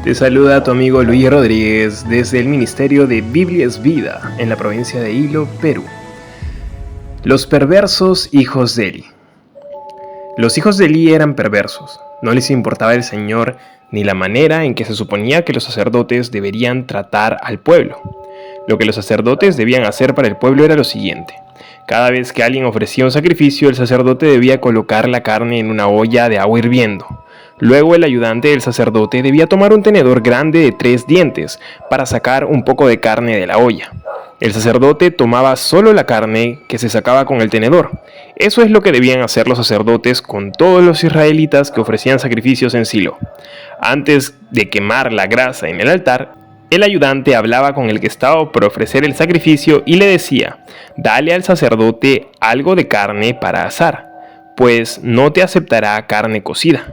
Te saluda tu amigo Luis Rodríguez desde el Ministerio de Biblia es Vida en la provincia de Ilo, Perú. Los perversos hijos de Eli. Los hijos de Eli eran perversos. No les importaba el Señor ni la manera en que se suponía que los sacerdotes deberían tratar al pueblo. Lo que los sacerdotes debían hacer para el pueblo era lo siguiente. Cada vez que alguien ofrecía un sacrificio, el sacerdote debía colocar la carne en una olla de agua hirviendo. Luego el ayudante del sacerdote debía tomar un tenedor grande de 3 dientes para sacar un poco de carne de la olla. El sacerdote tomaba solo la carne que se sacaba con el tenedor. Eso es lo que debían hacer los sacerdotes con todos los israelitas que ofrecían sacrificios en Silo. Antes de quemar la grasa en el altar, el ayudante hablaba con el que estaba por ofrecer el sacrificio y le decía: «Dale al sacerdote algo de carne para asar, pues no te aceptará carne cocida».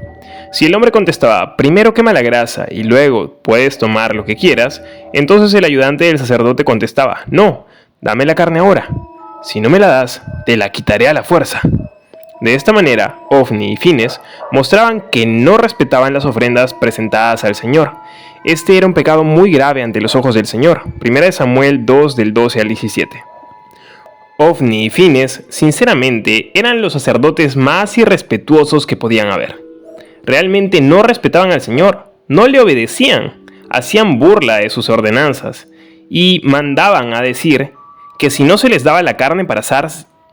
Si el hombre contestaba: «Primero quema la grasa y luego puedes tomar lo que quieras», entonces el ayudante del sacerdote contestaba: «No, dame la carne ahora. Si no me la das, te la quitaré a la fuerza». De esta manera, Ofni y Fines mostraban que no respetaban las ofrendas presentadas al Señor. Este era un pecado muy grave ante los ojos del Señor. 1 Samuel 2 del 12 al 17. Ofni y Fines, sinceramente, eran los sacerdotes más irrespetuosos que podían haber. Realmente no respetaban al Señor, no le obedecían, hacían burla de sus ordenanzas y mandaban a decir que si no se les daba la carne para asar,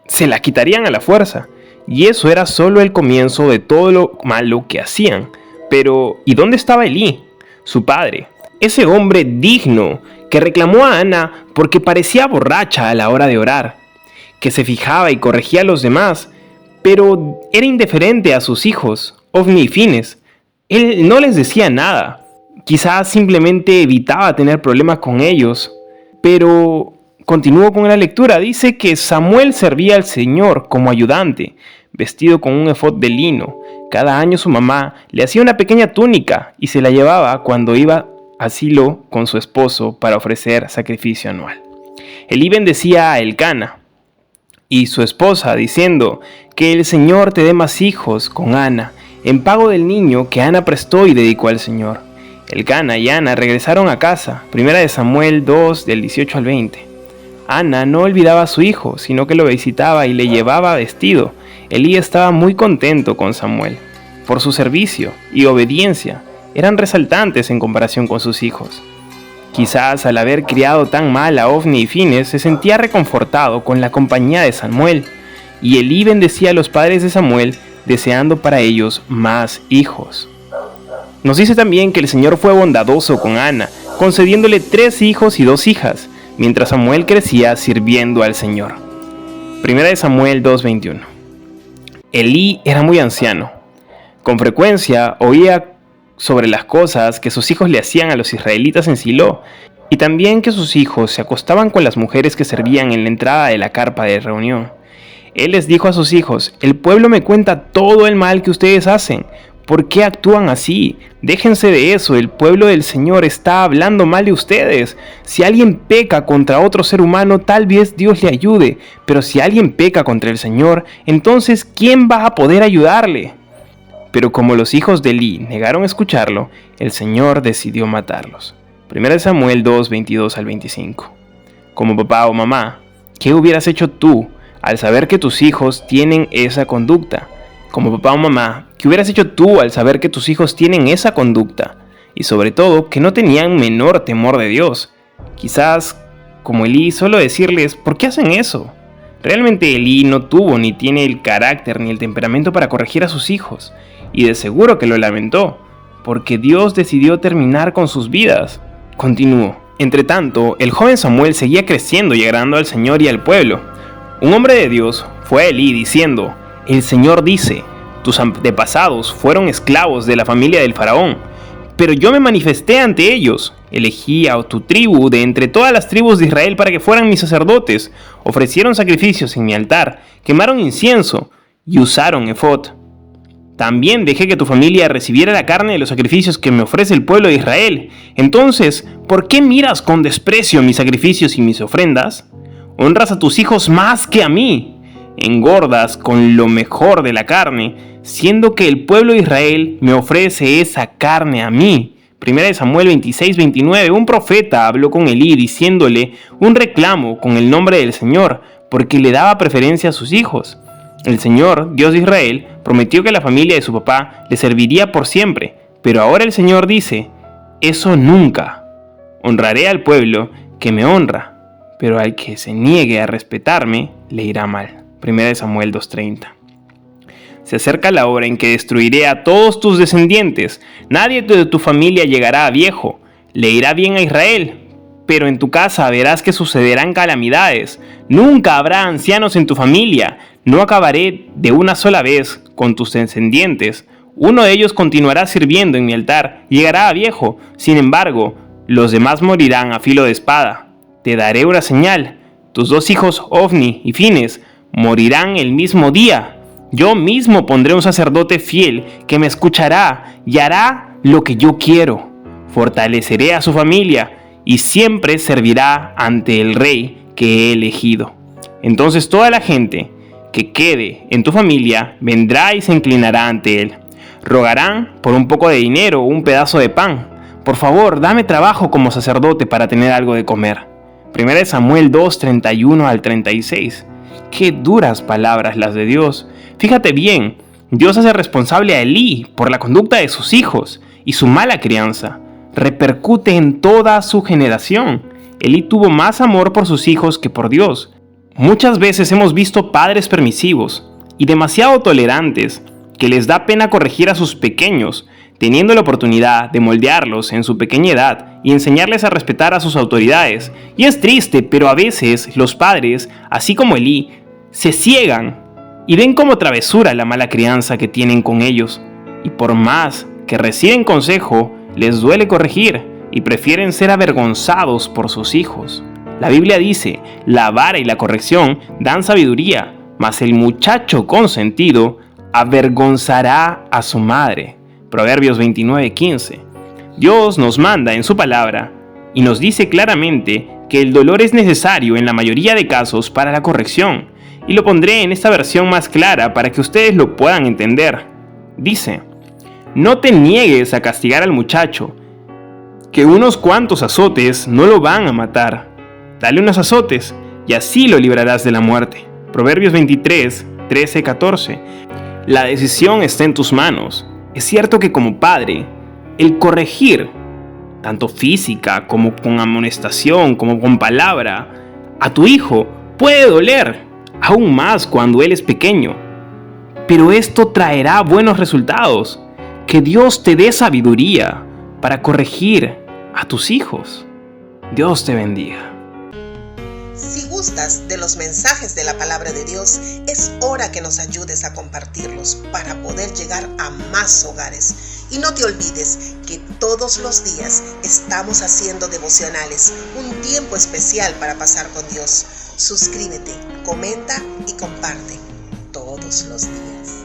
se la quitarían a la fuerza. Y eso era solo el comienzo de todo lo malo que hacían. Pero, ¿y dónde estaba Elí, su padre? Ese hombre digno que reclamó a Ana porque parecía borracha a la hora de orar, que se fijaba y corregía a los demás, pero era indiferente a sus hijos, Ofni y Fines. Él no les decía nada. Quizás simplemente evitaba tener problemas con ellos. Pero continúo con la lectura. Dice que Samuel servía al Señor como ayudante, vestido con un efod de lino. Cada año su mamá le hacía una pequeña túnica y se la llevaba cuando iba a Silo con su esposo para ofrecer sacrificio anual. Elí bendecía a Elcana y su esposa, diciendo: «Que el Señor te dé más hijos con Ana, en pago del niño que Ana prestó y dedicó al Señor». Elcana y Ana regresaron a casa. 1 Samuel 2 del 18 al 20. Ana no olvidaba a su hijo, sino que lo visitaba y le llevaba vestido. Elí estaba muy contento con Samuel. Por su servicio y obediencia, eran resaltantes en comparación con sus hijos. Quizás al haber criado tan mal a Ofni y Fines, se sentía reconfortado con la compañía de Samuel. Y Elí bendecía a los padres de Samuel, deseando para ellos más hijos. Nos dice también que el Señor fue bondadoso con Ana, concediéndole 3 hijos y 2 hijas, mientras Samuel crecía sirviendo al Señor. 1 Samuel 2:21. Elí era muy anciano. Con frecuencia oía sobre las cosas que sus hijos le hacían a los israelitas en Silo, y también que sus hijos se acostaban con las mujeres que servían en la entrada de la carpa de reunión. Él les dijo a sus hijos: «El pueblo me cuenta todo el mal que ustedes hacen. ¿Por qué actúan así? Déjense de eso, el pueblo del Señor está hablando mal de ustedes. Si alguien peca contra otro ser humano, tal vez Dios le ayude, pero si alguien peca contra el Señor, entonces ¿quién va a poder ayudarle?». Pero como los hijos de Elí negaron escucharlo, el Señor decidió matarlos. 1 Samuel 2, 22 al 25. Como papá o mamá, ¿qué hubieras hecho tú al saber que tus hijos tienen esa conducta? Como papá o mamá, ¿qué hubieras hecho tú al saber que tus hijos tienen esa conducta? Y sobre todo, que no tenían menor temor de Dios. Quizás, como Elí, solo decirles: «¿Por qué hacen eso?». Realmente Elí no tuvo ni tiene el carácter ni el temperamento para corregir a sus hijos. Y de seguro que lo lamentó, porque Dios decidió terminar con sus vidas. Continuó. Entretanto, el joven Samuel seguía creciendo y agradando al Señor y al pueblo. Un hombre de Dios fue a Elí diciendo: «El Señor dice: tus antepasados fueron esclavos de la familia del faraón, pero yo me manifesté ante ellos. Elegí a tu tribu de entre todas las tribus de Israel para que fueran mis sacerdotes. Ofrecieron sacrificios en mi altar, quemaron incienso y usaron efod. También dejé que tu familia recibiera la carne de los sacrificios que me ofrece el pueblo de Israel. Entonces, ¿por qué miras con desprecio mis sacrificios y mis ofrendas? Honras a tus hijos más que a mí. Engordas con lo mejor de la carne, siendo que el pueblo de Israel me ofrece esa carne a mí, 1 Samuel 26:29, un profeta habló con Elí diciéndole un reclamo con el nombre del Señor, porque le daba preferencia a sus hijos. El Señor, Dios de Israel, prometió que la familia de su papá le serviría por siempre, pero ahora el Señor dice, eso nunca. Honraré al pueblo que me honra, pero al que se niegue a respetarme, le irá mal. 1 Samuel 2:30. Se acerca la hora en que destruiré a todos tus descendientes. Nadie de tu familia llegará a viejo. Le irá bien a Israel, pero en tu casa verás que sucederán calamidades. Nunca habrá ancianos en tu familia. No acabaré de una sola vez con tus descendientes. Uno de ellos continuará sirviendo en mi altar. Llegará a viejo. Sin embargo, los demás morirán a filo de espada. Te daré una señal. Tus 2 hijos, Ofni y Fines, morirán el mismo día. Yo mismo pondré un sacerdote fiel que me escuchará y hará lo que yo quiero. Fortaleceré a su familia y siempre servirá ante el rey que he elegido. Entonces toda la gente que quede en tu familia vendrá y se inclinará ante él. Rogarán por un poco de dinero o un pedazo de pan. Por favor, dame trabajo como sacerdote para tener algo de comer. 1 Samuel 2:31 al 36. Qué duras palabras las de Dios. Fíjate bien, Dios hace responsable a Elí por la conducta de sus hijos y su mala crianza. Repercute en toda su generación. Elí tuvo más amor por sus hijos que por Dios. Muchas veces hemos visto padres permisivos y demasiado tolerantes que les da pena corregir a sus pequeños, teniendo la oportunidad de moldearlos en su pequeña edad y enseñarles a respetar a sus autoridades. Y es triste, pero a veces los padres, así como Elí, se ciegan y ven como travesura la mala crianza que tienen con ellos. Y por más que reciben consejo, les duele corregir y prefieren ser avergonzados por sus hijos. La Biblia dice, la vara y la corrección dan sabiduría, mas el muchacho consentido avergonzará a su madre. Proverbios 29:15. Dios nos manda en su palabra y nos dice claramente que el dolor es necesario en la mayoría de casos para la corrección. Y lo pondré en esta versión más clara para que ustedes lo puedan entender. Dice, no te niegues a castigar al muchacho, que unos cuantos azotes no lo van a matar. Dale unos azotes y así lo librarás de la muerte. Proverbios 23:13-14. La decisión está en tus manos. Es cierto que como padre, el corregir, tanto física como con amonestación, como con palabra, a tu hijo puede doler, aún más cuando él es pequeño. Pero esto traerá buenos resultados. Que Dios te dé sabiduría para corregir a tus hijos. Dios te bendiga. Si gustas de los mensajes de la palabra de Dios, es hora que nos ayudes a compartirlos para poder llegar a más hogares. Y no te olvides que todos los días estamos haciendo devocionales, un tiempo especial para pasar con Dios. Suscríbete, comenta y comparte todos los días.